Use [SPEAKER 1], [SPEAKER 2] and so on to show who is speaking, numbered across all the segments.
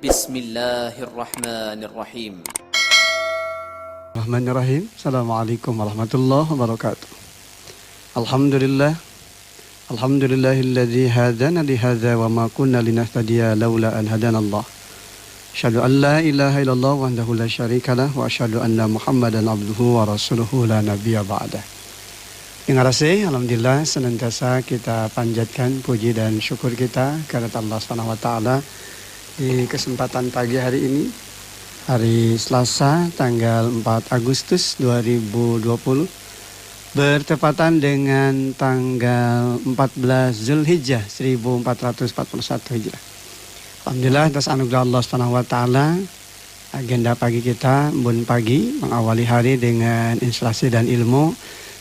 [SPEAKER 1] Bismillahirrahmanirrahim.
[SPEAKER 2] Bismillahirrahmanirrahim. Assalamualaikum warahmatullahi wabarakatuh. Alhamdulillahilladzi hadana li hadza wa ma kunna linahtadiya laula an hadanallah. Asyhadu an la ilaha illallah wahdahu la syarikalah wa asyhadu anna Muhammadan abduhu wa rasuluhu la nabiyya ba'dah. Dengan rasa alhamdulillah senantiasa kita panjatkan puji dan syukur kita kepada Allah Subhanahu wa taala di kesempatan pagi hari ini, hari Selasa tanggal 4 Agustus 2020, bertepatan dengan tanggal 14 Zulhijjah 1441 Hijrah. Alhamdulillah atas anugerah Allah Subhanahu wa taala, agenda pagi kita Embun Pagi mengawali hari dengan inspirasi dan ilmu.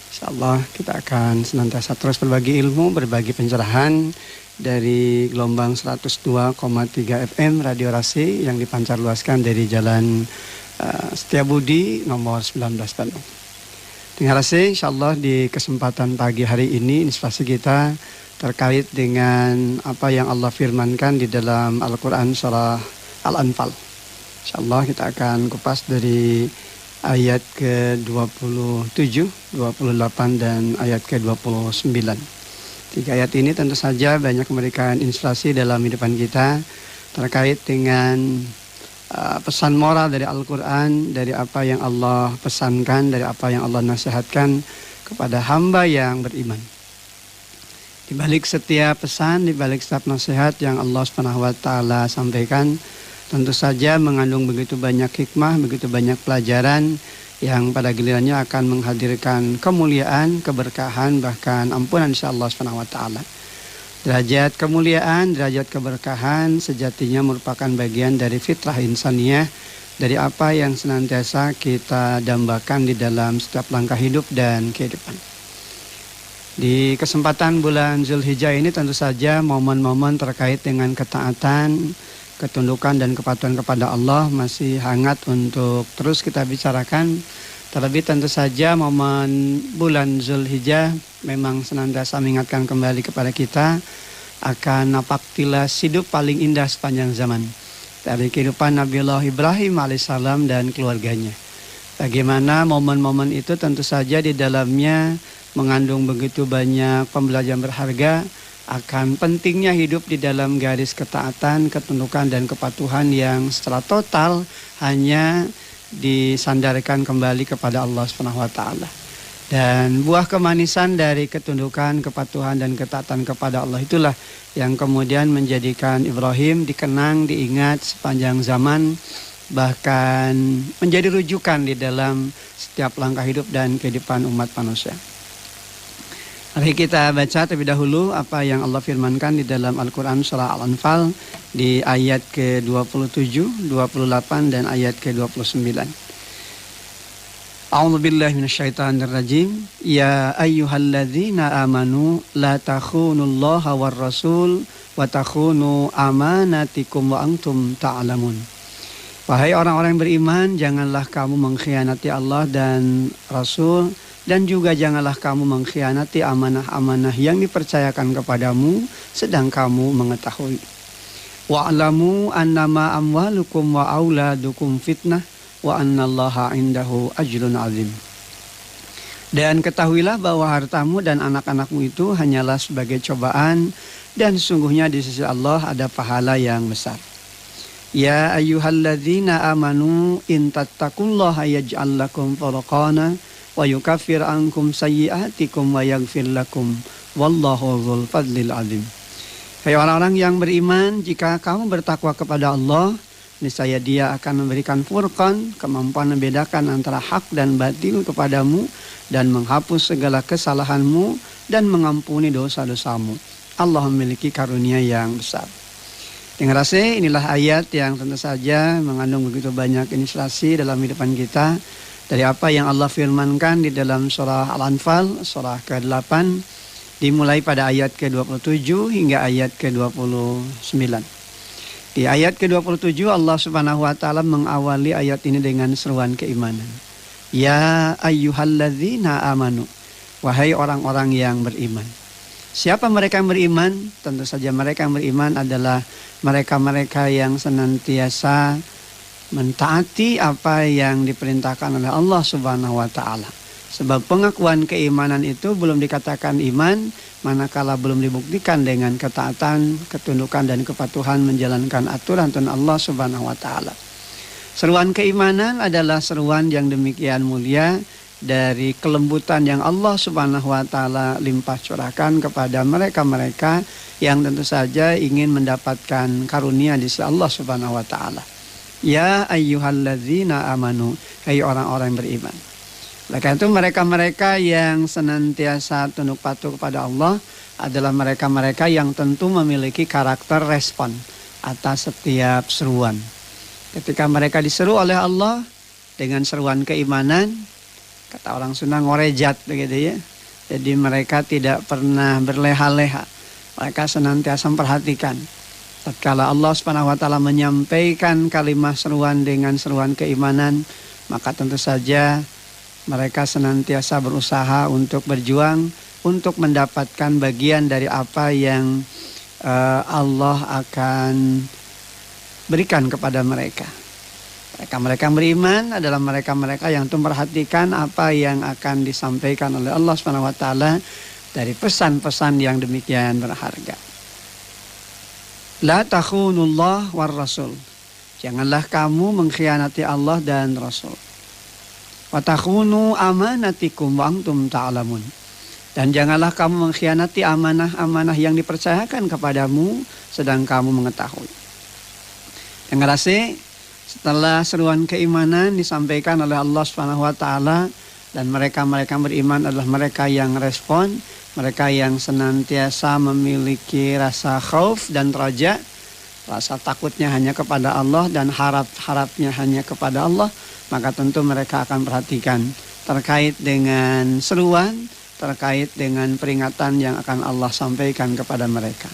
[SPEAKER 2] Insyaallah kita akan senantiasa terus berbagi ilmu, berbagi pencerahan dari gelombang 102,3 FM Radio Rasi yang dipancarluaskan dari Jalan Setiabudi nomor 19 Bandung. Dengan Rasi, insyaallah di kesempatan pagi hari ini inspirasi kita terkait dengan apa yang Allah firmankan di dalam Al-Quran surah Al-Anfal. Insyaallah kita akan kupas dari ayat ke-27, 28 dan ayat ke-29. 3 ayat ini tentu saja banyak memberikan inspirasi dalam kehidupan kita terkait dengan pesan moral dari Al-Quran, dari apa yang Allah pesankan, dari apa yang Allah nasihatkan kepada hamba yang beriman. Di balik setiap pesan, di balik setiap nasihat yang Allah Subhanahu wa taala sampaikan, tentu saja mengandung begitu banyak hikmah, begitu banyak pelajaran yang pada gilirannya akan menghadirkan kemuliaan, keberkahan, bahkan ampunan insyaallah subhanahu wa ta'ala. Derajat kemuliaan, derajat keberkahan sejatinya merupakan bagian dari fitrah insaniyah, dari apa yang senantiasa kita dambakan di dalam setiap langkah hidup dan kehidupan. Di kesempatan bulan Zulhijjah ini tentu saja momen-momen terkait dengan ketaatan, ketundukan dan kepatuhan kepada Allah masih hangat untuk terus kita bicarakan. Terlebih tentu saja momen bulan Zulhijjah memang senantiasa mengingatkan kembali kepada kita akan napaktilas hidup paling indah sepanjang zaman dari kehidupan Nabiullah Ibrahim alaihissalam dan keluarganya. Bagaimana momen-momen itu tentu saja di dalamnya mengandung begitu banyak pembelajaran berharga akan pentingnya hidup di dalam garis ketaatan, ketundukan dan kepatuhan yang secara total hanya disandarkan kembali kepada Allah Subhanahu wa taala. Dan buah kemanisan dari ketundukan, kepatuhan dan ketaatan kepada Allah itulah yang kemudian menjadikan Ibrahim dikenang, diingat sepanjang zaman, bahkan menjadi rujukan di dalam setiap langkah hidup dan kehidupan umat manusia. Mari kita baca terlebih dahulu apa yang Allah firmankan di dalam Al-Quran surah Al-Anfal di ayat ke-27, 28 dan ayat ke-29. A'udzubillahi minasyaitonirrajim. Ya ayyuhalladzina amanu la takhunullaha war rasul wa takhunu amanatikum wa antum ta'lamun. Wahai orang-orang yang beriman, janganlah kamu mengkhianati Allah dan Rasul, dan juga janganlah kamu mengkhianati amanah-amanah yang dipercayakan kepadamu sedang kamu mengetahui. Wa'lamu annama amwalukum wa auladukum fitnah wa annallaha indahu ajrun azim. Dan ketahuilah bahwa hartamu dan anak-anakmu itu hanyalah sebagai cobaan, dan sungguhnya di sisi Allah ada pahala yang besar. Ya ayyuhalladzina amanu in tattaqullaha yaj'al lakum furqana wa yukaffir ankum sayyi'atikum wa yaghfir lakum wallahu dzul fadlil azim. Hai orang-orang yang beriman, jika kamu bertakwa kepada Allah, niscaya Dia akan memberikan furqan, kemampuan membedakan antara hak dan batil kepadamu, dan menghapus segala kesalahanmu dan mengampuni dosa-dosamu. Allah memiliki karunia yang besar. Dengan rasa inilah ayat yang tentu saja mengandung begitu banyak inspirasi dalam kehidupan kita dari apa yang Allah firmankan di dalam surah Al-Anfal, surah ke-8, dimulai pada ayat ke-27 hingga ayat ke-29. Di ayat ke-27 Allah Subhanahu wa taala mengawali ayat ini dengan seruan keimanan. Ya ayyuhalladzina amanu, wahai orang-orang yang beriman. Siapa mereka yang beriman? Tentu saja mereka yang beriman adalah mereka-mereka yang senantiasa mentaati apa yang diperintahkan oleh Allah Subhanahu wa taala. Sebab pengakuan keimanan itu belum dikatakan iman manakala belum dibuktikan dengan ketaatan, ketundukan dan kepatuhan menjalankan aturan Allah Subhanahu wa taala. Seruan keimanan adalah seruan yang demikian mulia dari kelembutan yang Allah Subhanahu wa taala limpah curahkan kepada mereka-mereka yang tentu saja ingin mendapatkan karunia di sisi Allah Subhanahu wa taala. Ya ayyuhalladzina amanu, hai orang-orang yang beriman. Oleh karena itu mereka-mereka yang senantiasa tunduk patuh kepada Allah adalah mereka-mereka yang tentu memiliki karakter respon atas setiap seruan. Ketika mereka diseru oleh Allah dengan seruan keimanan, kata orang Sunda ngorejat begitu ya. Jadi mereka tidak pernah berleha-leha. Mereka senantiasa memperhatikan. Tatkala Allah Subhanahu wa taala menyampaikan kalimat seruan dengan seruan keimanan, maka tentu saja mereka senantiasa berusaha untuk berjuang untuk mendapatkan bagian dari apa yang Allah akan berikan kepada mereka. Mereka yang beriman adalah mereka-mereka yang memperhatikan apa yang akan disampaikan oleh Allah Subhanahu wa taala dari pesan-pesan yang demikian berharga. La takhunullah war rasul. Janganlah kamu mengkhianati Allah dan Rasul. Wa takhunu amanatikum wa antum ta'lamun. Dan janganlah kamu mengkhianati amanah-amanah yang dipercayakan kepadamu sedang kamu mengetahui. Yang kasih, setelah seruan keimanan disampaikan oleh Allah Subhanahu wa taala dan mereka-mereka beriman adalah mereka yang respon, mereka yang senantiasa memiliki rasa khauf dan raja, rasa takutnya hanya kepada Allah dan harapnya hanya kepada Allah, maka tentu mereka akan perhatikan terkait dengan seruan, terkait dengan peringatan yang akan Allah sampaikan kepada mereka.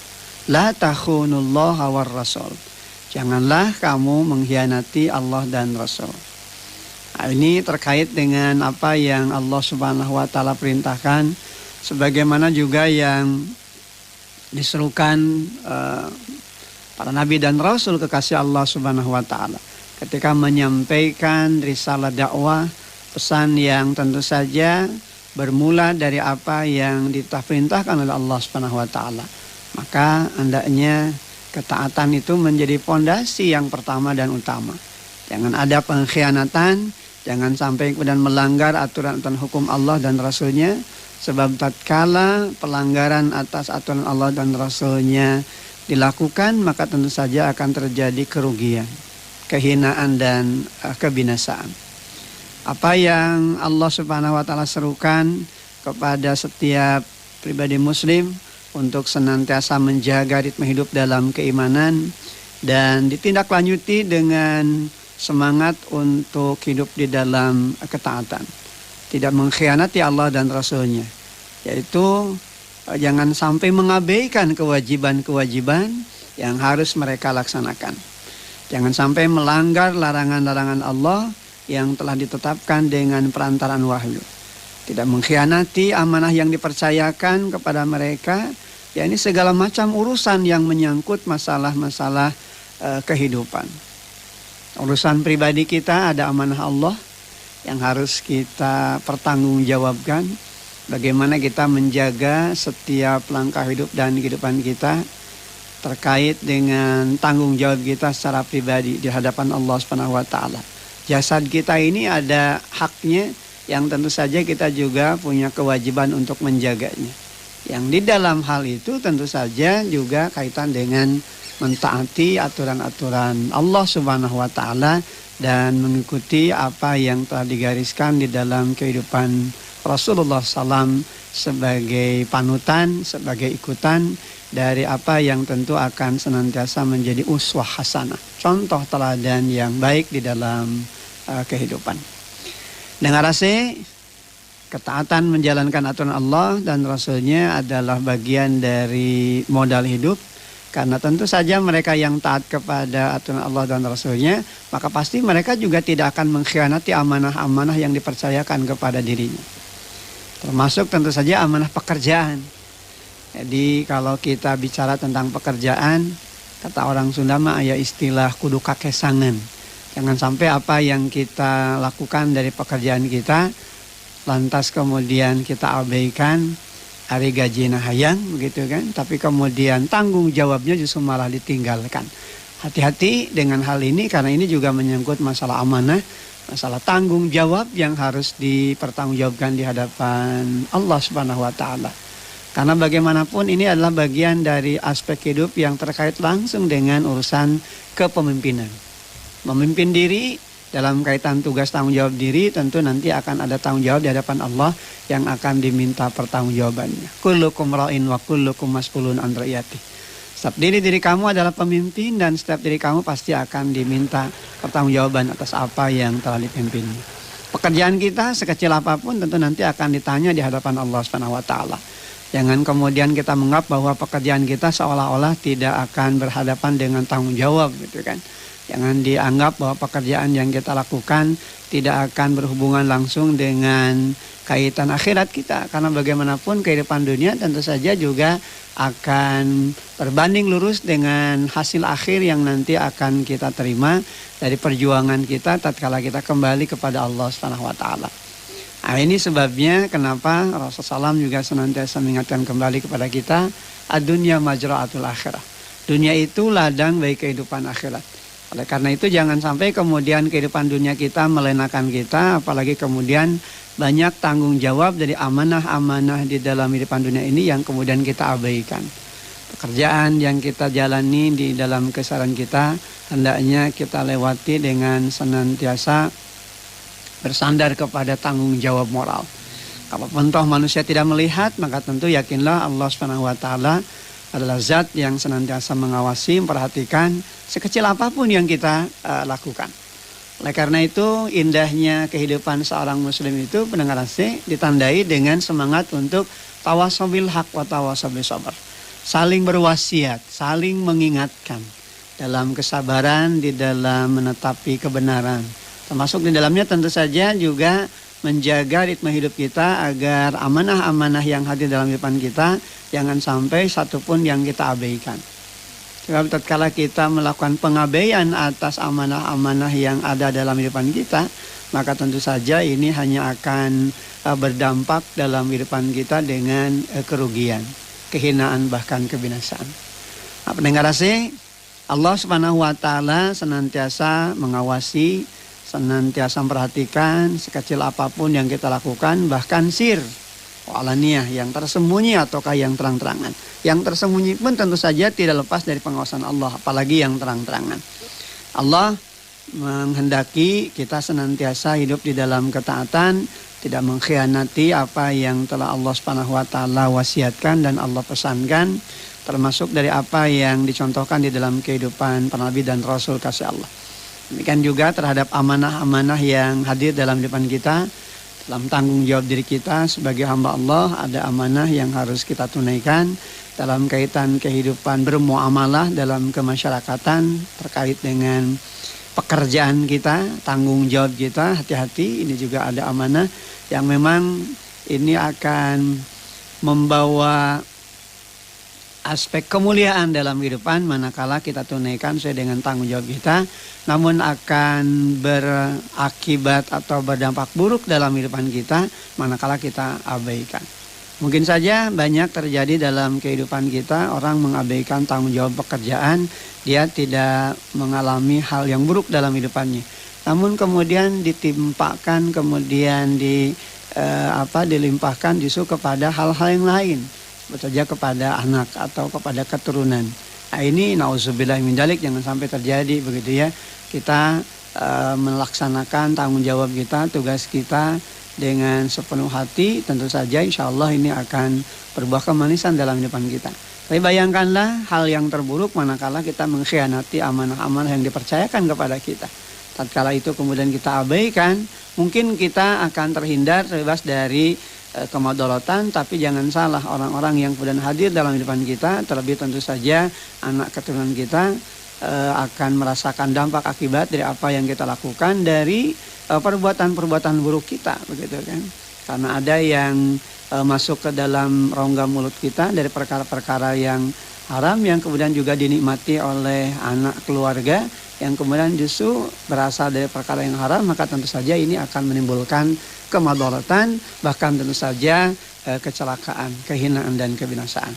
[SPEAKER 2] La takhunullaha war rasul. Janganlah kamu mengkhianati Allah dan Rasul. Nah, ini terkait dengan apa yang Allah Subhanahu wa taala perintahkan, sebagaimana juga yang diserukan para nabi dan rasul kekasih Allah Subhanahu wa taala ketika menyampaikan risalah dakwah, pesan yang tentu saja bermula dari apa yang diperintahkan oleh Allah Subhanahu wa taala. Maka hendaknya ketaatan itu menjadi pondasi yang pertama dan utama. Jangan ada pengkhianatan, jangan sampai kemudian melanggar aturan-aturan hukum Allah dan Rasulnya. Sebab tatkala pelanggaran atas aturan Allah dan Rasulnya dilakukan, maka tentu saja akan terjadi kerugian, kehinaan dan kebinasaan. Apa yang Allah Subhanahu wa taala serukan kepada setiap pribadi muslim untuk senantiasa menjaga ritme hidup dalam keimanan dan ditindaklanjuti dengan semangat untuk hidup di dalam ketaatan, tidak mengkhianati Allah dan Rasulnya, yaitu jangan sampai mengabaikan kewajiban-kewajiban yang harus mereka laksanakan. Jangan sampai melanggar larangan-larangan Allah yang telah ditetapkan dengan perantaraan wahyu. Tidak mengkhianati amanah yang dipercayakan kepada mereka, yakni segala macam urusan yang menyangkut masalah-masalah kehidupan. Urusan pribadi kita ada amanah Allah yang harus kita pertanggungjawabkan. Bagaimana kita menjaga setiap langkah hidup dan kehidupan kita terkait dengan tanggung jawab kita secara pribadi di hadapan Allah Subhanahu wa taala. Jasad kita ini ada haknya yang tentu saja kita juga punya kewajiban untuk menjaganya. Yang di dalam hal itu tentu saja juga kaitan dengan mentaati aturan-aturan Allah Subhanahu wa taala dan mengikuti apa yang telah digariskan di dalam kehidupan Rasulullah SAW sebagai panutan, sebagai ikutan dari apa yang tentu akan senantiasa menjadi uswah hasanah, contoh teladan yang baik di dalam kehidupan. Dengan rasa ketaatan menjalankan aturan Allah dan Rasulnya adalah bagian dari modal hidup. Karena tentu saja mereka yang taat kepada aturan Allah dan Rasulnya, maka pasti mereka juga tidak akan mengkhianati amanah-amanah yang dipercayakan kepada dirinya. Termasuk tentu saja amanah pekerjaan. Jadi kalau kita bicara tentang pekerjaan, kata orang Sunda mah aya istilah kudu kakesangan. Jangan sampai apa yang kita lakukan dari pekerjaan kita lantas kemudian kita abaikan, hari gajina hayang begitu kan, tapi kemudian tanggung jawabnya justru malah ditinggalkan. Hati-hati dengan hal ini karena ini juga menyangkut masalah amanah, masalah tanggung jawab yang harus dipertanggungjawabkan di hadapan Allah Subhanahu wa taala. Karena bagaimanapun ini adalah bagian dari aspek hidup yang terkait langsung dengan urusan kepemimpinan. Memimpin diri dalam kaitan tugas tanggung jawab diri tentu nanti akan ada tanggung jawab di hadapan Allah yang akan diminta pertanggungjawabannya. Kullukum ra'in wa kullukum mas'ulun an ra'iyati. Setiap diri kamu adalah pemimpin dan setiap diri kamu pasti akan diminta pertanggungjawaban atas apa yang telah dipimpinnya. Pekerjaan kita sekecil apapun tentu nanti akan ditanya di hadapan Allah Subhanahu wa taala. Jangan kemudian kita menganggap bahwa pekerjaan kita seolah-olah tidak akan berhadapan dengan tanggung jawab gitu kan. Jangan dianggap bahwa pekerjaan yang kita lakukan tidak akan berhubungan langsung dengan kaitan akhirat kita. Karena bagaimanapun kehidupan dunia tentu saja juga akan berbanding lurus dengan hasil akhir yang nanti akan kita terima dari perjuangan kita tatkala kita kembali kepada Allah Subhanahu wa taala. Nah, ini sebabnya kenapa Rasulullah SAW juga senantiasa mengingatkan kembali kepada kita, ad-dunya majra'atul akhirah. Dunia itu ladang bagi kehidupan akhirat. Oleh karena itu jangan sampai kemudian kehidupan dunia kita melenakan kita, apalagi kemudian banyak tanggung jawab dari amanah-amanah di dalam kehidupan dunia ini yang kemudian kita abaikan. Pekerjaan yang kita jalani di dalam keseharian kita hendaknya kita lewati dengan senantiasa bersandar kepada tanggung jawab moral. Kalau toh manusia tidak melihat, maka tentu yakinlah Allah Subhanahu wa taala adalah zat yang senantiasa mengawasi, memperhatikan sekecil apapun yang kita lakukan. Oleh karena itu, indahnya kehidupan seorang muslim itu pendengar AC ditandai dengan semangat untuk tawasobil haq wa tawasobil sabar. Saling berwasiat, saling mengingatkan dalam kesabaran di dalam menetapi kebenaran. Termasuk di dalamnya tentu saja juga menjaga ritme hidup kita agar amanah-amanah yang hadir dalam kehidupan kita jangan sampai satupun yang kita abaikan. Sebab tatkala kita melakukan pengabaian atas amanah-amanah yang ada dalam kehidupan kita, maka tentu saja ini hanya akan berdampak dalam kehidupan kita dengan kerugian, kehinaan bahkan kebinasaan. Nah, pendengar AC, Allah Subhanahu wa taala senantiasa mengawasi, senantiasa memperhatikan sekecil apapun yang kita lakukan, bahkan sir alaniyah yang tersembunyi ataukah yang terang-terangan. Yang tersembunyi pun tentu saja tidak lepas dari pengawasan Allah, apalagi yang terang-terangan. Allah menghendaki kita senantiasa hidup di dalam ketaatan, tidak mengkhianati apa yang telah Allah Subhanahu wa taala wasiatkan dan Allah pesankan, termasuk dari apa yang dicontohkan di dalam kehidupan para nabi dan rasul kasih Allah. Demikian juga terhadap amanah-amanah yang hadir dalam depan kita, dalam tanggung jawab diri kita sebagai hamba Allah, ada amanah yang harus kita tunaikan dalam kaitan kehidupan bermuamalah dalam kemasyarakatan terkait dengan pekerjaan kita, tanggung jawab kita. Hati-hati, ini juga ada amanah yang memang ini akan membawa aspek kemuliaan dalam kehidupan manakala kita tunaikan sesuai dengan tanggung jawab kita, namun akan berakibat atau berdampak buruk dalam kehidupan kita manakala kita abaikan. Mungkin saja banyak terjadi dalam kehidupan kita, orang mengabaikan tanggung jawab pekerjaan, dia tidak mengalami hal yang buruk dalam kehidupannya, namun kemudian ditimpakan, kemudian dilimpahkan justru kepada hal-hal yang lain, saja kepada anak atau kepada keturunan. Nah, ini nauzubillah min dzalik, jangan sampai terjadi begitu ya. Kita melaksanakan tanggung jawab kita, tugas kita dengan sepenuh hati, tentu saja insya Allah ini akan berbuah kemanisan dalam kehidupan kita. Tapi bayangkanlah hal yang terburuk manakala kita mengkhianati amanah-amanah yang dipercayakan kepada kita. Tatkala itu kemudian kita abaikan, mungkin kita akan terhindar terbebas dari kemadolatan, tapi jangan salah, orang-orang yang kemudian hadir dalam kehidupan kita, terlebih tentu saja anak keturunan kita, akan merasakan dampak akibat dari apa yang kita lakukan dari perbuatan-perbuatan buruk kita, begitu kan.
[SPEAKER 1] Karena ada yang masuk ke dalam rongga mulut kita dari perkara-perkara yang haram, yang kemudian juga dinikmati oleh anak keluarga, yang kemudian justru berasal dari perkara yang haram, maka tentu saja ini akan menimbulkan kemadaratan, bahkan tentu saja kecelakaan, kehinaan dan kebinasaan.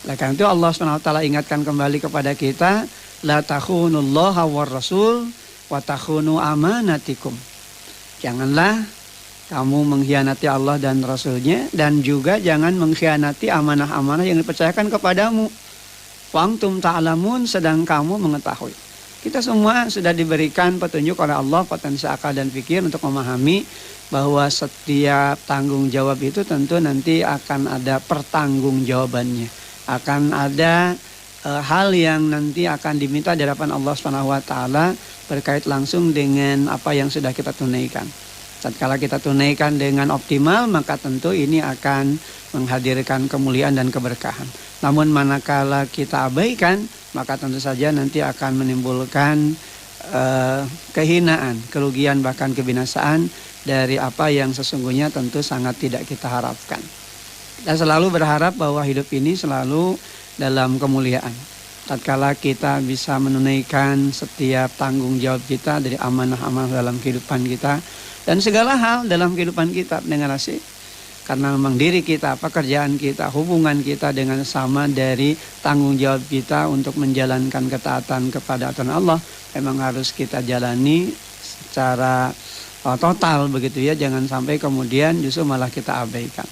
[SPEAKER 1] Oleh karena itu Allah SWT ingatkan kembali kepada kita, la takhunullaha war rasul wa takhunu amanatikum. Janganlah kamu mengkhianati Allah dan Rasulnya, dan juga jangan mengkhianati amanah-amanah yang dipercayakan kepadamu. Wa antum ta'lamun, sedang kamu mengetahui. Kita semua sudah diberikan petunjuk oleh Allah, potensi akal dan pikir untuk memahami bahwa setiap tanggung jawab itu tentu nanti akan ada pertanggungjawabannya. Akan ada hal yang nanti akan diminta di hadapan Allah Subhanahu wa taala berkait langsung dengan apa yang sudah kita tunaikan. Tatkala kita tunaikan dengan optimal, maka tentu ini akan menghadirkan kemuliaan dan keberkahan. Namun manakala kita abaikan, maka tentu saja nanti akan menimbulkan kehinaan, kerugian, bahkan kebinasaan dari apa yang sesungguhnya tentu sangat tidak kita harapkan. Dan selalu berharap bahwa hidup ini selalu dalam kemuliaan. Tatkala kita bisa menunaikan setiap tanggung jawab kita dari amanah-amanah dalam kehidupan kita dan segala hal dalam kehidupan kita, pendengar asih. Karena memang diri kita, pekerjaan kita, hubungan kita dengan sama dari tanggung jawab kita untuk menjalankan ketaatan kepada aturan Allah memang harus kita jalani secara total begitu ya. Jangan sampai kemudian justru malah kita abaikan.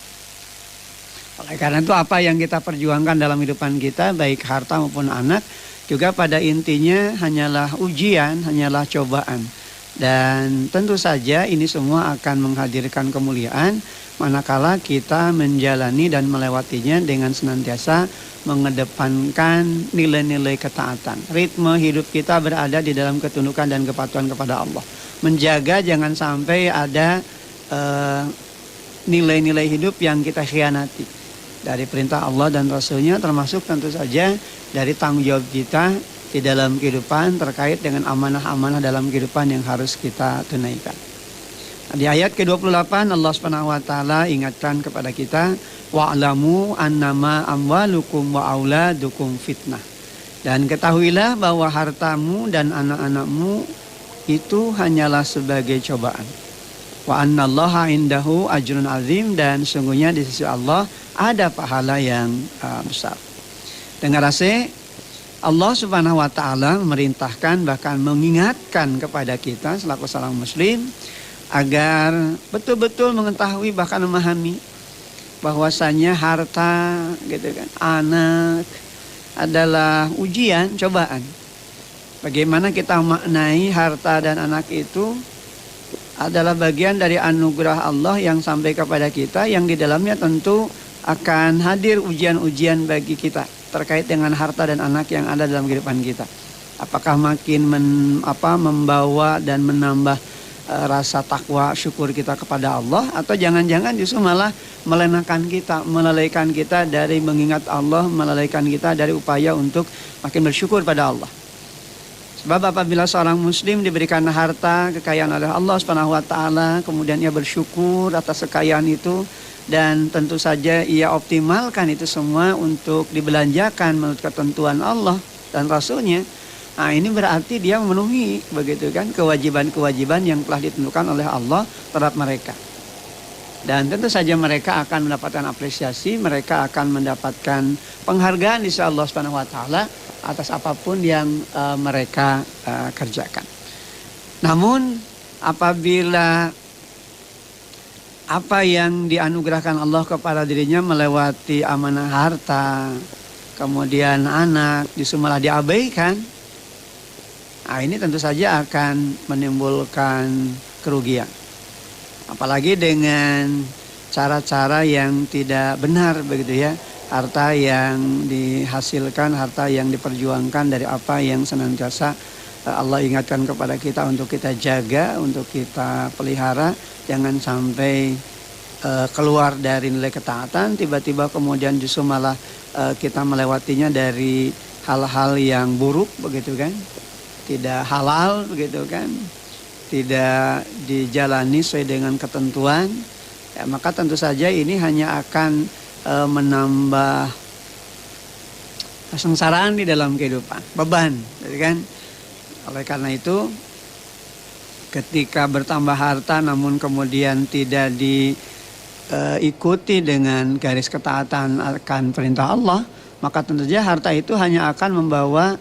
[SPEAKER 1] Oleh karena itu apa yang kita perjuangkan dalam kehidupan kita, baik harta maupun anak, juga pada intinya hanyalah ujian, hanyalah cobaan. Dan tentu saja ini semua akan menghadirkan kemuliaan manakala kita menjalani dan melewatinya dengan senantiasa mengedepankan nilai-nilai ketaatan. Ritme hidup kita berada di dalam ketundukan dan kepatuhan kepada Allah. Menjaga jangan sampai ada nilai-nilai hidup yang kita khianati dari perintah Allah dan Rasulnya, termasuk tentu saja dari tanggung jawab kita di dalam kehidupan terkait dengan amanah-amanah dalam kehidupan yang harus kita tunaikan. Di ayat ke-28 Allah Subhanahu wa taala ingatkan kepada kita, wa'lamu annama amwalukum wa auladukum fitnah. Dan ketahuilah bahwa hartamu dan anak-anakmu itu hanyalah sebagai cobaan. Wa annallaha indahu ajrun azim, dan sungguhnya di sisi Allah ada pahala yang besar. Dengar asih, Allah Subhanahu wa taala memerintahkan, bahkan mengingatkan kepada kita selaku seorang muslim agar betul-betul mengetahui, bahkan memahami bahwasanya harta gitu kan, anak adalah ujian, cobaan. Bagaimana kita maknai harta dan anak itu adalah bagian dari anugerah Allah yang sampai kepada kita, yang di dalamnya tentu akan hadir ujian-ujian bagi kita terkait dengan harta dan anak yang ada dalam kehidupan kita. Apakah makin membawa dan menambah rasa takwa syukur kita kepada Allah, atau jangan-jangan justru malah melenakan kita, melalaikan kita dari mengingat Allah, melalaikan kita dari upaya untuk makin bersyukur pada Allah. Sebab apabila seorang muslim diberikan harta, kekayaan oleh Allah Subhanahu wa taala, kemudian ia bersyukur atas kekayaan itu, dan tentu saja ia optimalkan itu semua untuk dibelanjakan menurut ketentuan Allah dan Rasulnya. Nah, ini berarti dia memenuhi begitu kan kewajiban-kewajiban yang telah ditentukan oleh Allah terhadap mereka. Dan tentu saja mereka akan mendapatkan apresiasi, mereka akan mendapatkan penghargaan di sisi Allah Subhanahu wa taala atas apapun yang mereka kerjakan. Namun apabila apa yang dianugerahkan Allah kepada dirinya melewati amanah harta, kemudian anak, justru malah diabaikan, nah ini tentu saja akan menimbulkan kerugian. Apalagi dengan cara-cara yang tidak benar begitu ya. Harta yang dihasilkan, harta yang diperjuangkan dari apa yang senantiasa Allah ingatkan kepada kita untuk kita jaga, untuk kita pelihara. Jangan sampai keluar dari nilai ketaatan, tiba-tiba kemudian justru malah kita melewatinya dari hal-hal yang buruk begitu kan. Tidak halal begitu kan. Tidak dijalani sesuai dengan ketentuan. ya, maka tentu saja ini hanya akan menambah kesengsaraan di dalam kehidupan, beban, kan? Oleh karena itu, ketika bertambah harta namun kemudian tidak diikuti dengan garis ketaatan akan perintah Allah, maka tentu saja harta itu hanya akan membawa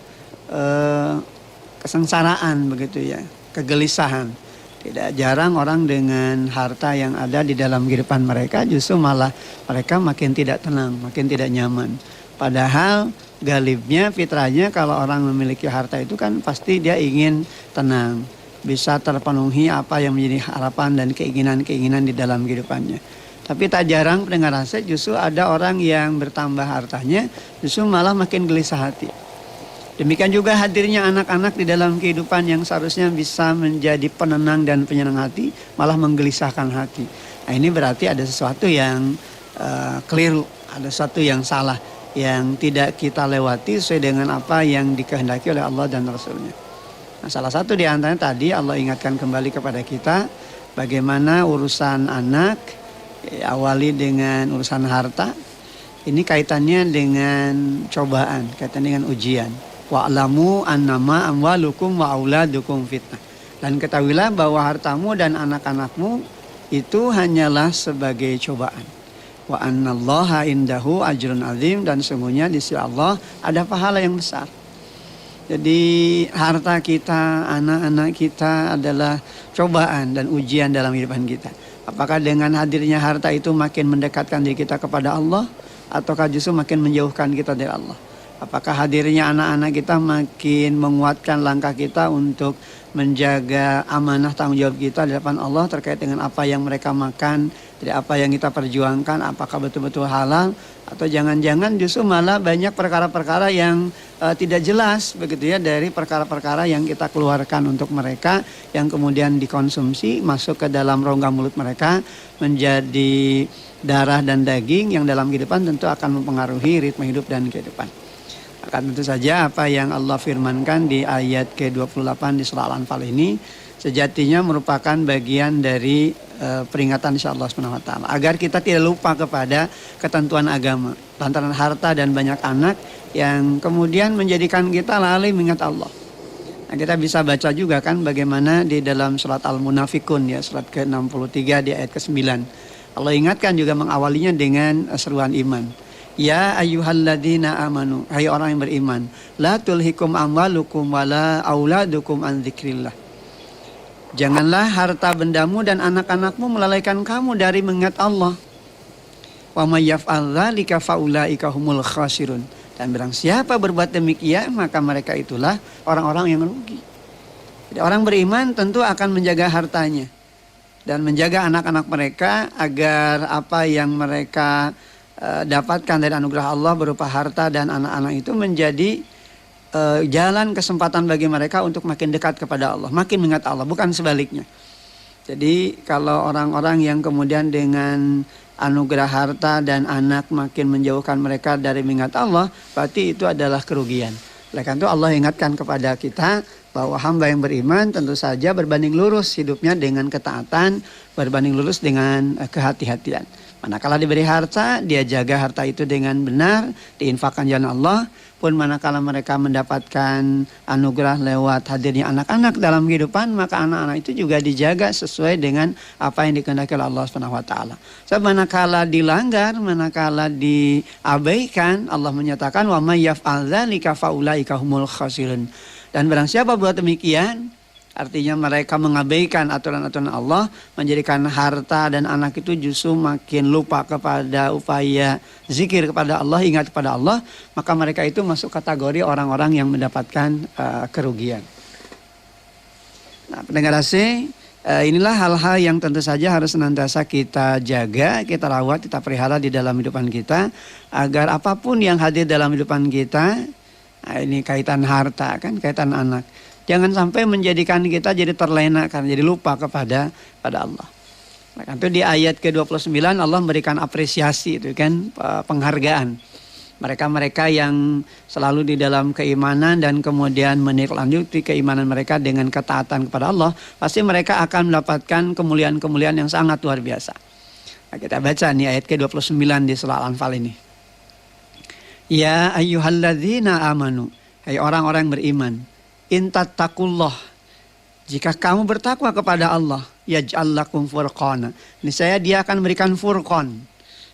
[SPEAKER 1] kesengsaraan, begitu ya, kegelisahan. Tidak jarang orang dengan harta yang ada di dalam kehidupan mereka justru malah mereka makin tidak tenang, makin tidak nyaman. Padahal galibnya, fitrahnya kalau orang memiliki harta itu kan pasti dia ingin tenang, bisa terpenuhi apa yang menjadi harapan dan keinginan-keinginan di dalam kehidupannya. Tapi tak jarang pendengar nasihat justru ada orang yang bertambah hartanya justru malah makin gelisah hati. Demikian juga hadirnya anak-anak di dalam kehidupan yang seharusnya bisa menjadi penenang dan penyenang hati, malah menggelisahkan hati. Nah, ini berarti ada sesuatu yang keliru, ada sesuatu yang salah, yang tidak kita lewati sesuai dengan apa yang dikehendaki oleh Allah dan Rasulnya. Nah, salah satu di antaranya tadi Allah ingatkan kembali kepada kita bagaimana urusan anak, awali dengan urusan harta. Ini kaitannya dengan cobaan, kaitannya dengan ujian. Wa'lamu annama amwalukum wa auladukum fitnah. Dan ketahuilah bahwa hartamu dan anak-anakmu itu hanyalah sebagai cobaan. Wa annallaha indahu ajrun azim, dan sungguhnya di sisi Allah ada pahala yang besar. Jadi harta kita, anak-anak kita adalah cobaan dan ujian dalam kehidupan kita. Apakah dengan hadirnya harta itu makin mendekatkan diri kita kepada Allah, ataukah justru makin menjauhkan kita dari Allah? Apakah hadirnya anak-anak kita makin menguatkan langkah kita untuk menjaga amanah tanggung jawab kita di depan Allah terkait dengan apa yang mereka makan, dari apa yang kita perjuangkan, apakah betul-betul halal, atau jangan-jangan justru malah banyak perkara-perkara yang tidak jelas, begitu ya, dari perkara-perkara yang kita keluarkan untuk mereka, yang kemudian dikonsumsi, masuk ke dalam rongga mulut mereka, menjadi darah dan daging yang dalam kehidupan tentu akan mempengaruhi ritme hidup dan kehidupan. Akan tentu saja apa yang Allah firmankan di ayat ke-28 di surah Al-Anfal ini sejatinya merupakan bagian dari peringatan insya Allah SWT. Agar kita tidak lupa kepada ketentuan agama. Lantaran harta dan banyak anak yang kemudian menjadikan kita lalai mengingat Allah. Nah, kita bisa baca juga kan bagaimana di dalam surat Al-Munafikun, ya, surat ke-63 di ayat ke-9. Allah ingatkan juga mengawalinya dengan seruan iman. Ya ayyuhalladzina amanu, hai orang yang beriman, la tulhikum amwalukum wala auladukum an dzikrillah. Janganlah harta bendamu dan anak-anakmu melalaikan kamu dari mengingat Allah. Wa may yaf'al dzalika faulaika humul khasirun. Dan barang siapa berbuat demikian, maka mereka itulah orang-orang yang rugi. Jadi orang beriman tentu akan menjaga hartanya dan menjaga anak-anak mereka agar apa yang mereka dapatkan dari anugerah Allah berupa harta dan anak-anak itu menjadi jalan kesempatan bagi mereka untuk makin dekat kepada Allah, makin mengingat Allah, bukan sebaliknya. Jadi kalau orang-orang yang kemudian dengan anugerah harta dan anak makin menjauhkan mereka dari mengingat Allah, berarti itu adalah kerugian. Oleh karena itu Allah ingatkan kepada kita bahwa hamba yang beriman tentu saja berbanding lurus hidupnya dengan ketaatan, berbanding lurus dengan kehati-hatian. Manakala diberi harta, dia jaga harta itu dengan benar, diinfakkan jalan Allah. Pun manakala mereka mendapatkan anugerah lewat hadirnya anak-anak dalam kehidupan, maka anak-anak itu juga dijaga sesuai dengan apa yang dikehendaki oleh Allah SWT. Sebab manakala dilanggar, manakala diabaikan, Allah menyatakan wa may yaf'al dzalika faulaika humul khasirun. Dan barang siapa buat demikian, artinya mereka mengabaikan aturan-aturan Allah, menjadikan harta dan anak itu justru makin lupa kepada upaya zikir kepada Allah, ingat kepada Allah, maka mereka itu masuk kategori orang-orang yang mendapatkan kerugian. Nah, pendengar AC, inilah hal-hal yang tentu saja harus senantiasa kita jaga, kita rawat, kita pelihara di dalam kehidupan kita, agar apapun yang hadir dalam kehidupan kita, nah ini kaitan harta kan, kaitan anak, jangan sampai menjadikan kita jadi terlena karena jadi lupa kepada Allah. Maka itu di ayat ke-29 Allah memberikan apresiasi itu kan, penghargaan. Mereka-mereka yang selalu di dalam keimanan dan kemudian menindaklanjuti keimanan mereka dengan ketaatan kepada Allah, pasti mereka akan mendapatkan kemuliaan-kemuliaan yang sangat luar biasa. Nah, kita baca nih ayat ke-29 di surah Al-Anfal ini. Ya ayyuhalladzina amanu, hai orang-orang yang beriman, in tattaqullah, jika kamu bertakwa kepada Allah, yaj'al lakum furqana, niscaya Dia akan memberikan furqan,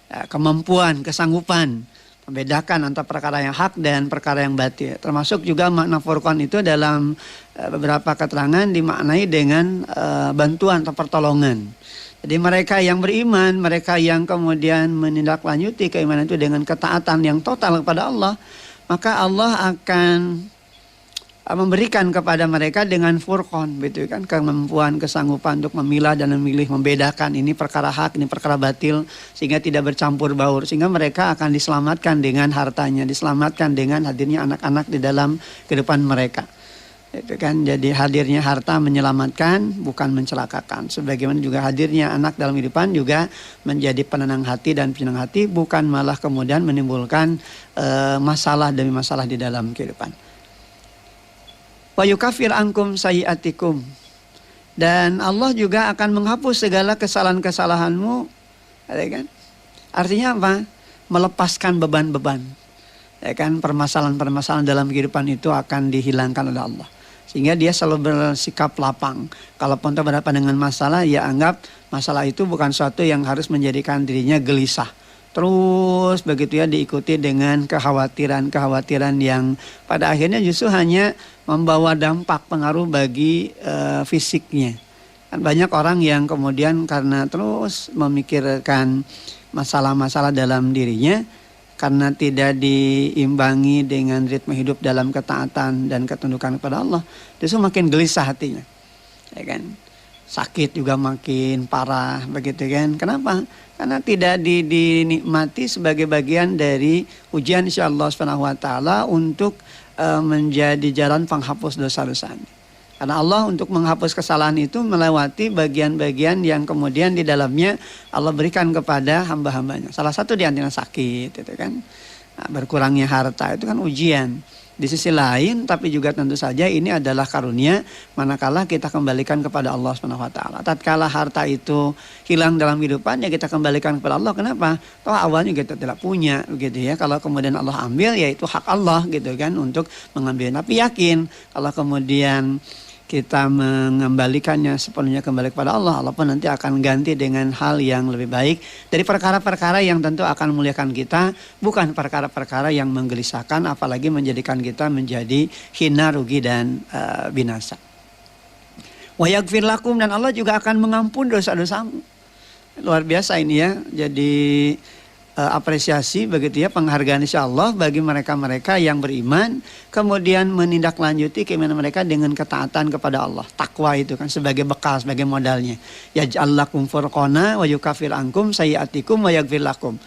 [SPEAKER 1] ya, kemampuan, kesanggupan membedakan antara perkara yang hak dan perkara yang batil. Termasuk juga makna furqan itu dalam beberapa keterangan dimaknai dengan bantuan atau pertolongan. Jadi mereka yang beriman, mereka yang kemudian menindaklanjuti keimanan itu dengan ketaatan yang total kepada Allah, maka Allah akan memberikan kepada mereka dengan furqan, gitu kan, kemampuan, kesanggupan untuk memilah dan memilih, membedakan ini perkara hak, ini perkara batil, sehingga tidak bercampur baur, sehingga mereka akan diselamatkan dengan hartanya, diselamatkan dengan hadirnya anak-anak di dalam kehidupan mereka. Itu kan, jadi hadirnya harta menyelamatkan, bukan mencelakakan. Sebagaimana juga hadirnya anak dalam kehidupan juga menjadi penenang hati dan penyenang hati, bukan malah kemudian menimbulkan masalah demi masalah di dalam kehidupan. Wa yukafir ankum sayiatikum, dan Allah juga akan menghapus segala kesalahan-kesalahanmu, ya kan? Artinya apa? Melepaskan beban-beban, ya kan? Permasalahan-permasalahan dalam kehidupan itu akan dihilangkan oleh Allah, sehingga dia selalu bersikap lapang. Kalaupun berhadapan dengan masalah, ya anggap masalah itu bukan sesuatu yang harus menjadikan dirinya gelisah. Terus begitu ya, diikuti dengan kekhawatiran yang pada akhirnya justru hanya membawa dampak pengaruh bagi fisiknya. Kan banyak orang yang kemudian karena terus memikirkan masalah-masalah dalam dirinya, karena tidak diimbangi dengan ritme hidup dalam ketaatan dan ketundukan kepada Allah, justru makin gelisah hatinya, ya kan? Sakit juga makin parah, begitu kan? Kenapa? Karena tidak dinikmati sebagai bagian dari ujian insyaallah subhanahu wa ta'ala untuk menjadi jalan penghapus dosa-dosa. Karena Allah untuk menghapus kesalahan itu melewati bagian-bagian yang kemudian di dalamnya Allah berikan kepada hamba-hambanya. Salah satu di antara sakit, itu kan. Nah, berkurangnya harta itu kan ujian. Di sisi lain, tapi juga tentu saja ini adalah karunia manakala kita kembalikan kepada Allah Subhanahu wa taala. Tatkala harta itu hilang dalam kehidupan, ya kita kembalikan kepada Allah. Kenapa? Toh awalnya kita tidak punya, begitu ya. Kalau kemudian Allah ambil, ya itu hak Allah, gitu kan, untuk mengambil. Tapi yakin kalau kemudian kita mengembalikannya sepenuhnya kembali kepada Allah, Allah pun nanti akan ganti dengan hal yang lebih baik dari perkara-perkara yang tentu akan memuliakan kita, bukan perkara-perkara yang menggelisahkan, apalagi menjadikan kita menjadi hina, rugi, dan binasa. Wa yaghfir lakum, dan Allah juga akan mengampun dosa-dosamu. Luar biasa ini ya, jadi apresiasi begitu ya, penghargaan insyaallah bagi mereka-mereka yang beriman kemudian menindaklanjuti keimanan mereka dengan ketaatan kepada Allah. Takwa itu kan sebagai bekal, sebagai modalnya. Yaj'al lakum furqana wa yukafir ankum sayiatikum wa yaghfir lakum.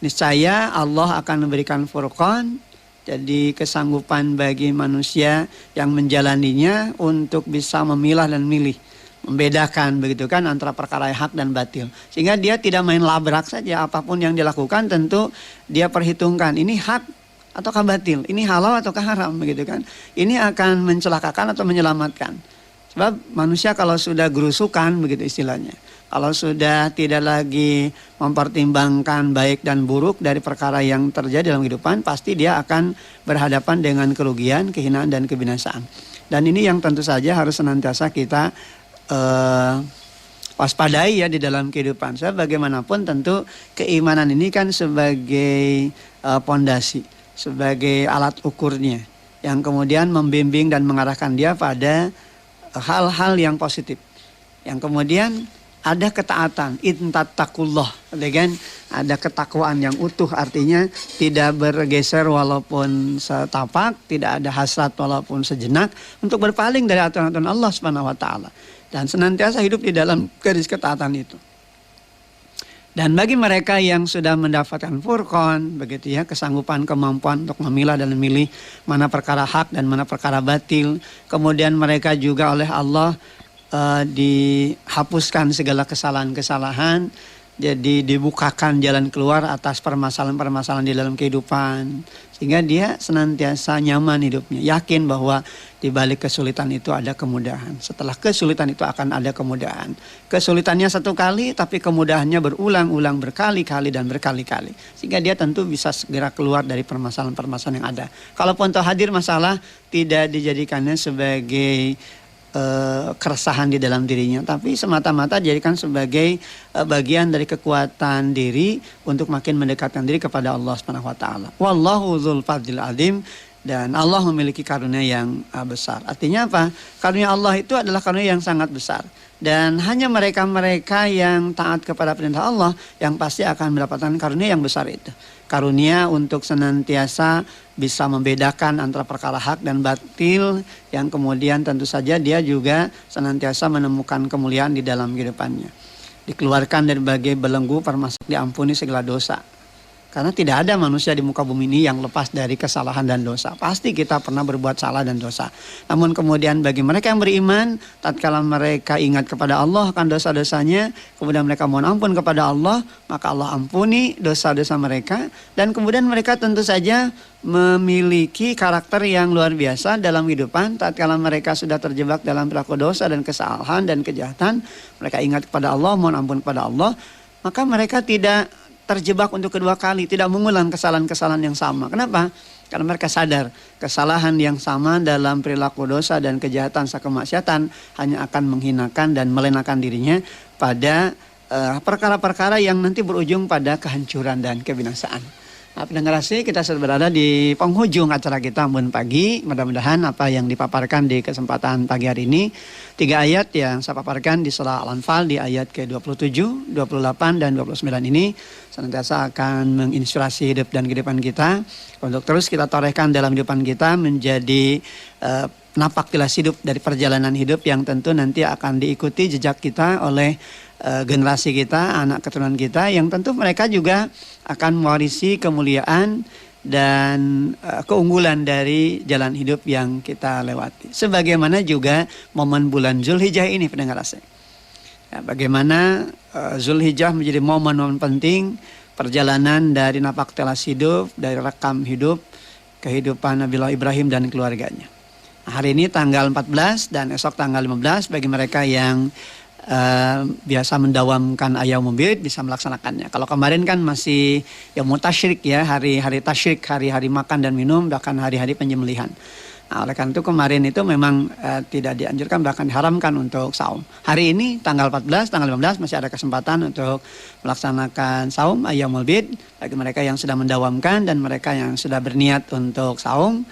[SPEAKER 1] Niscaya Allah akan memberikan furqan, jadi kesanggupan bagi manusia yang menjalaninya untuk bisa memilah dan memilih, membedakan begitu kan antara perkara yang hak dan batil, sehingga dia tidak main labrak saja. Apapun yang dilakukan tentu dia perhitungkan, ini hak ataukah batil, ini halal ataukah haram, begitu kan. Ini akan mencelakakan atau menyelamatkan. Sebab manusia kalau sudah gerusukan, begitu istilahnya, kalau sudah tidak lagi mempertimbangkan baik dan buruk dari perkara yang terjadi dalam kehidupan, pasti dia akan berhadapan dengan kerugian, kehinaan, dan kebinasaan. Dan ini yang tentu saja harus senantiasa kita waspadai ya di dalam kehidupan. So, bagaimanapun tentu keimanan ini kan sebagai pondasi, sebagai alat ukurnya yang kemudian membimbing dan mengarahkan dia pada hal-hal yang positif, yang kemudian ada ketaatan, intattakullah, dengan ada ketakwaan yang utuh, artinya tidak bergeser walaupun setapak, tidak ada hasrat walaupun sejenak untuk berpaling dari aturan-aturan Allah Subhanahu wa taala, dan senantiasa hidup di dalam garis ketaatan itu. Dan bagi mereka yang sudah mendapatkan furqan, begitu ya, kesanggupan, kemampuan untuk memilah dan memilih mana perkara hak dan mana perkara batil, kemudian mereka juga oleh Allah dihapuskan segala kesalahan-kesalahan, jadi dibukakan jalan keluar atas permasalahan-permasalahan di dalam kehidupan, sehingga dia senantiasa nyaman hidupnya, yakin bahwa di balik kesulitan itu ada kemudahan, setelah kesulitan itu akan ada kemudahan. Kesulitannya satu kali tapi kemudahannya berulang-ulang, berkali-kali dan berkali-kali, sehingga dia tentu bisa segera keluar dari permasalahan-permasalahan yang ada. Kalaupun toh hadir masalah, tidak dijadikannya sebagai keresahan di dalam dirinya, tapi semata-mata dijadikan sebagai bagian dari kekuatan diri untuk makin mendekatkan diri kepada Allah Subhanahu wa taala. Wallahu dzul fadlil azim, dan Allah memiliki karunia yang besar. Artinya apa? Karunia Allah itu adalah karunia yang sangat besar, dan hanya mereka-mereka yang taat kepada perintah Allah yang pasti akan mendapatkan karunia yang besar itu. Karunia untuk senantiasa bisa membedakan antara perkara hak dan batil, yang kemudian tentu saja dia juga senantiasa menemukan kemuliaan di dalam kehidupannya. Dikeluarkan dari berbagai belenggu, termasuk diampuni segala dosa. Karena tidak ada manusia di muka bumi ini yang lepas dari kesalahan dan dosa. Pasti kita pernah berbuat salah dan dosa. Namun kemudian bagi mereka yang beriman, tatkala mereka ingat kepada Allah akan dosa-dosanya, kemudian mereka mohon ampun kepada Allah, maka Allah ampuni dosa-dosa mereka. Dan kemudian mereka tentu saja memiliki karakter yang luar biasa dalam kehidupan. Tatkala mereka sudah terjebak dalam perilaku dosa dan kesalahan dan kejahatan, mereka ingat kepada Allah, mohon ampun kepada Allah, maka mereka tidak terjebak untuk kedua kali, tidak mengulang kesalahan-kesalahan yang sama. Kenapa? Karena mereka sadar kesalahan yang sama dalam perilaku dosa dan kejahatan serta kemaksiatan hanya akan menghinakan dan melenakan dirinya pada perkara-perkara yang nanti berujung pada kehancuran dan kebinasaan. Nah, pendengar kasih, kita sudah berada di penghujung acara kita Ambon Pagi. Mudah-mudahan apa yang dipaparkan di kesempatan pagi hari ini, 3 ayat yang saya paparkan di surah Al-Anfal di ayat ke-27, 28 dan 29 ini senantiasa akan menginspirasi hidup dan kehidupan kita untuk terus kita torehkan dalam kehidupan kita menjadi napak tilas hidup dari perjalanan hidup yang tentu nanti akan diikuti jejak kita oleh generasi kita, anak keturunan kita, yang tentu mereka juga akan mewarisi kemuliaan dan keunggulan dari jalan hidup yang kita lewati. Sebagaimana juga momen bulan Zulhijjah ini, pendengar asik. Ya, bagaimana Zulhijjah menjadi momen-momen penting perjalanan dari napak tilas hidup, dari rekam hidup kehidupan Nabiullah Ibrahim dan keluarganya. Hari ini tanggal 14 dan esok tanggal 15 bagi mereka yang biasa mendawamkan Ayyamul Bid bisa melaksanakannya. Kalau kemarin kan masih Yaumut Tasyrik ya, hari-hari tasyrik, hari-hari makan dan minum, bahkan hari-hari penyembelihan. Nah, oleh karena itu kemarin itu memang tidak dianjurkan, bahkan diharamkan untuk saum. Hari ini tanggal 14, tanggal 15 masih ada kesempatan untuk melaksanakan saum Ayyamul Bid bagi mereka yang sudah mendawamkan dan mereka yang sudah berniat untuk saum.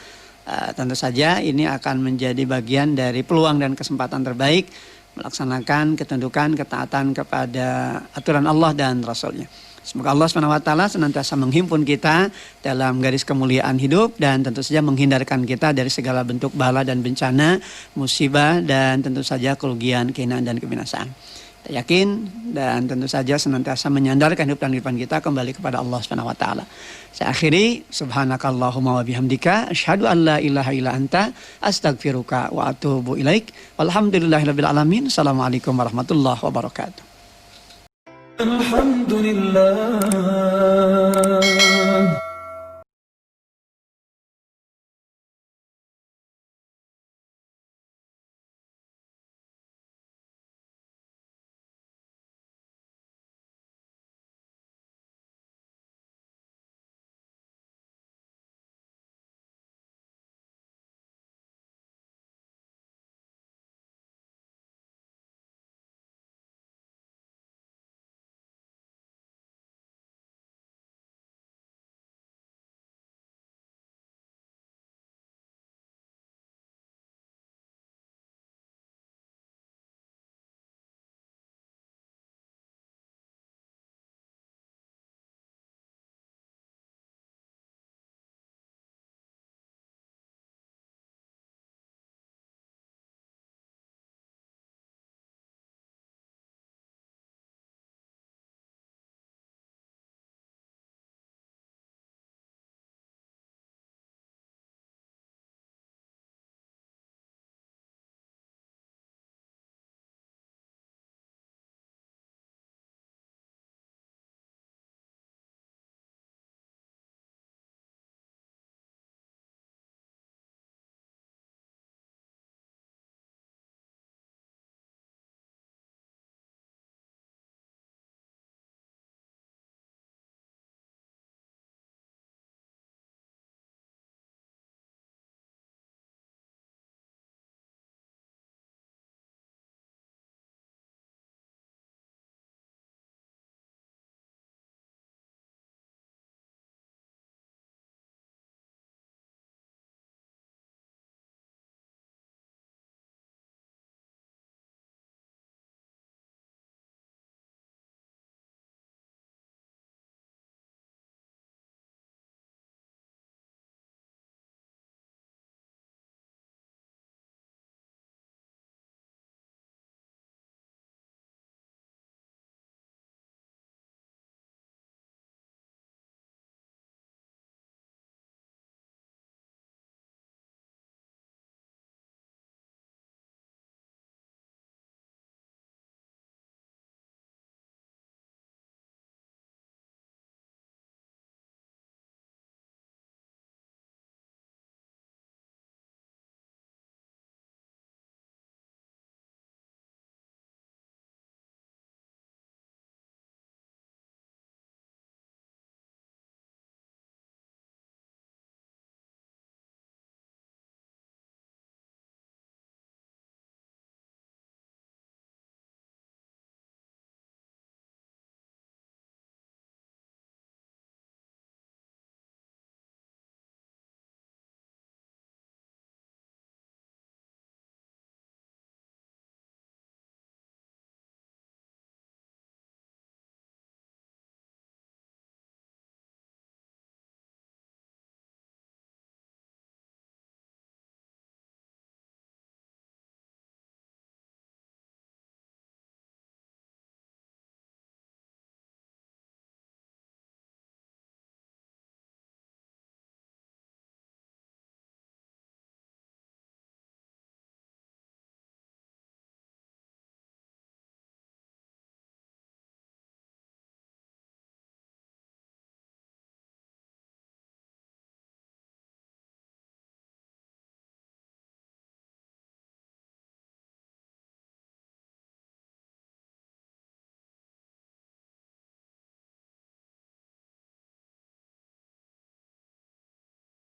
[SPEAKER 1] Tentu saja ini akan menjadi bagian dari peluang dan kesempatan terbaik melaksanakan ketundukan, ketaatan kepada aturan Allah dan Rasulnya. Semoga Allah SWT senantiasa menghimpun kita dalam garis kemuliaan hidup dan tentu saja menghindarkan kita dari segala bentuk bala dan bencana, musibah dan tentu saja kerugian, kehinaan dan kebinasaan. Kita yakin dan tentu saja senantiasa menyandarkan hidup dan kehidupan kita kembali kepada Allah SWT. Saya akhiri, subhanakallahumma wa bihamdika, asyhadu an la ilaha illa anta, astaghfiruka wa atubu ilaik. Walhamdulillahirabbil alamin. Assalamualaikum warahmatullahi wabarakatuh.
[SPEAKER 3] Alhamdulillah.